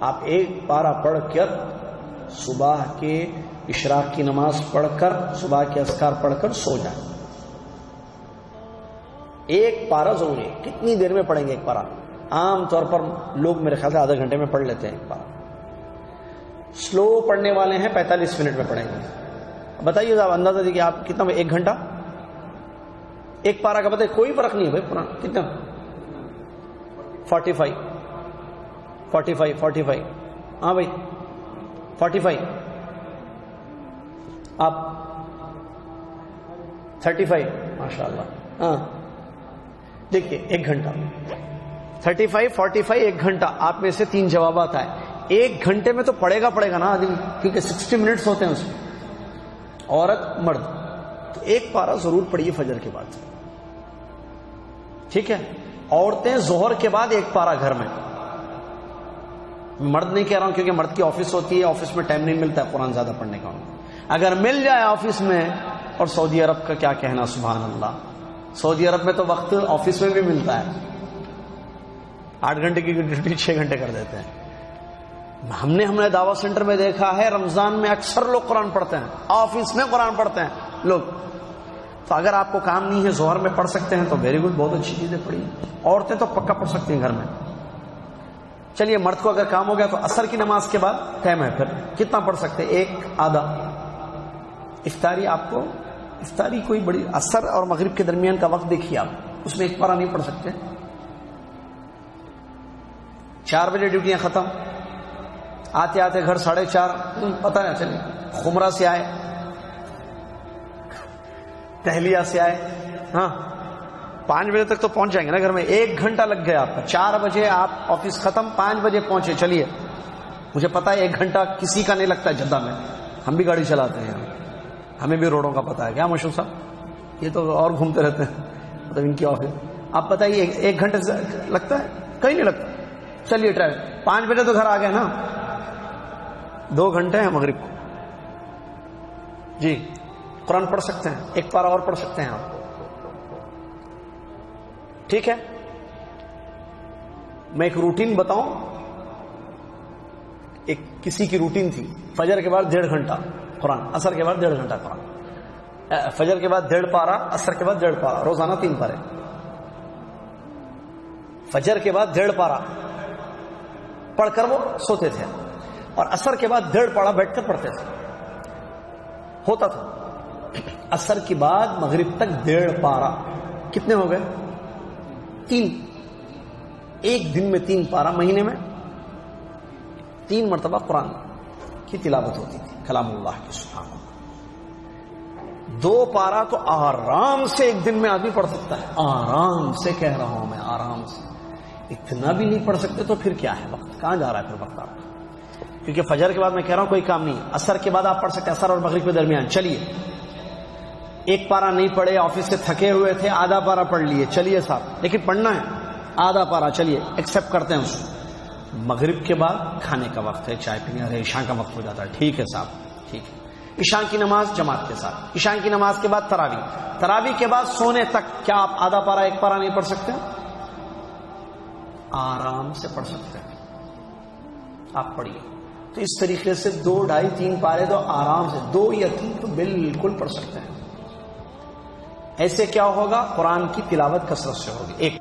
آپ ایک پارہ پڑھ کر صبح کے اشراق کی نماز پڑھ کر صبح کے اذکار پڑھ کر سو جائیں. ایک پارہ ضروری ہے. کتنی دیر میں پڑھیں گے ایک پارہ؟ عام طور پر لوگ میرے خیال سے آدھے گھنٹے میں پڑھ لیتے ہیں ایک پارہ. سلو پڑھنے والے ہیں 45 منٹ میں پڑھیں گے. بتائیے آپ اندازہ دیجیے آپ کتنا، ایک گھنٹہ ایک پارہ کا بتائیے. کوئی فرق نہیں ہے بھائی. پورا کتنا؟ 45. ہاں بھائی 45. آپ 35. ماشاء اللہ. ہاں دیکھیے ایک گھنٹہ 35 45 ایک گھنٹہ. آپ میں سے 3 جوابات آئے. ایک گھنٹے میں تو پڑے گا نا آدمی، کیونکہ 60 منٹس ہوتے ہیں اس میں، عورت مرد. تو ایک پارہ ضرور پڑھیے فجر کے بعد. ٹھیک ہے. عورتیں ظہر کے بعد ایک پارہ گھر میں. مرد نہیں کہہ رہا ہوں کیونکہ مرد کی آفس ہوتی ہے، آفس میں ٹائم نہیں ملتا ہے قرآن زیادہ پڑھنے کا. اگر مل جائے آفس میں، اور سعودی عرب کا کیا کہنا، سبحان اللہ. سعودی عرب میں تو وقت آفس میں بھی ملتا ہے. 8 گھنٹے کی ڈیوٹی 6 گھنٹے کر دیتے ہیں. ہم نے دعوت سینٹر میں دیکھا ہے رمضان میں اکثر لوگ قرآن پڑھتے ہیں، آفس میں قرآن پڑھتے ہیں لوگ. تو اگر آپ کو کام نہیں ہے، ظہر میں پڑھ سکتے ہیں تو ویری گڈ، بہت اچھی چیزیں پڑھی. عورتیں تو پکا پڑھ سکتی ہیں گھر میں. چلیے مرد کو اگر کام ہو گیا تو عصر کی نماز کے بعد ٹائم ہے، پھر کتنا پڑھ سکتے ہیں؟ ایک آدھا. افطاری، آپ کو افطاری کوئی بڑی، عصر اور مغرب کے درمیان کا وقت دیکھیے آپ، اس میں ایک پارہ نہیں پڑھ سکتے. 4 بجے ڈیوٹیاں ختم، آتے آتے گھر 4:30، پتہ نہ چلے خمرہ سے آئے، دہلیہ سے آئے. ہاں 5 بجے تک تو پہنچ جائیں گے نا گھر میں. 1 گھنٹہ لگ گیا آپ کا. 4 بجے آپ آفس ختم، 5 بجے پہنچے. چلیے مجھے پتا ہے 1 گھنٹہ کسی کا نہیں لگتا ہے جدہ میں، ہم بھی گاڑی چلاتے ہیں، ہمیں بھی روڈوں کا پتا ہے. کیا مشہور صاحب، یہ تو اور گھومتے رہتے ہیں، مطلب ان کی آفس. آپ بتائیے 1 گھنٹے لگتا ہے؟ کہیں نہیں لگتا. چلیے ٹرائی. 5 بجے تو گھر آ گئے نا، 2 گھنٹے ہیں مغرب کو. جی قرآن پڑھ سکتے ہیں، ایک پارہ اور پڑھ سکتے ہیں آپ. ٹھیک ہے. میں ایک روٹین بتاؤں. ایک کسی کی روٹین تھی، فجر کے بعد 1.5 گھنٹہ قرآن، عصر کے بعد 1.5 گھنٹہ قرآن. فجر کے بعد 1.5 پارہ، عصر کے بعد 1.5 پارہ، روزانہ 3 پارے. فجر کے بعد 1.5 پارہ پڑھ کر وہ سوتے تھے، اور عصر کے بعد 1.5 پارہ بیٹھ کر پڑھتے تھے. ہوتا تھا. عصر کے بعد مغرب تک 1.5 پارہ. کتنے ہو گئے؟ 3. ایک دن میں 3 پارہ، مہینے میں 3 مرتبہ قرآن کی تلاوت ہوتی تھی، کلام اللہ کی. سبحان اللہ. 2 پارہ تو آرام سے ایک دن میں آدمی پڑھ سکتا ہے. آرام سے کہہ رہا ہوں میں، آرام سے. اتنا بھی نہیں پڑھ سکتے تو پھر کیا ہے؟ وقت کہاں جا رہا ہے پھر وقت آپ کا؟ کیونکہ فجر کے بعد میں کہہ رہا ہوں کوئی کام نہیں. عصر کے بعد آپ پڑھ سکتے ہیں، عصر اور مغرب کے درمیان. چلیے 1 پارہ نہیں پڑھے، آفس سے تھکے ہوئے تھے، آدھا پارہ پڑھ لیے. چلیے صاحب، لیکن پڑھنا ہے آدھا پارہ. چلیے ایکسپٹ کرتے ہیں اس کو. مغرب کے بعد کھانے کا وقت ہے، چائے پینے، ارے عشاء کا وقت ہو جاتا ہے. ٹھیک ہے صاحب، ٹھیک ہے. عشاء کی نماز جماعت کے ساتھ. عشاء کی نماز کے بعد تراویح کے بعد سونے تک کیا آپ آدھا پارہ 1 پارہ نہیں پڑھ سکتے؟ آرام سے پڑھ سکتے ہیں. آپ پڑھیے. تو اس طریقے سے 2 2.5 3 پارے تو آرام سے، 2 یا 3 تو بالکل پڑھ سکتے ہیں. ایسے کیا ہوگا؟ قرآن کی تلاوت کثرت سے ہوگی. ایک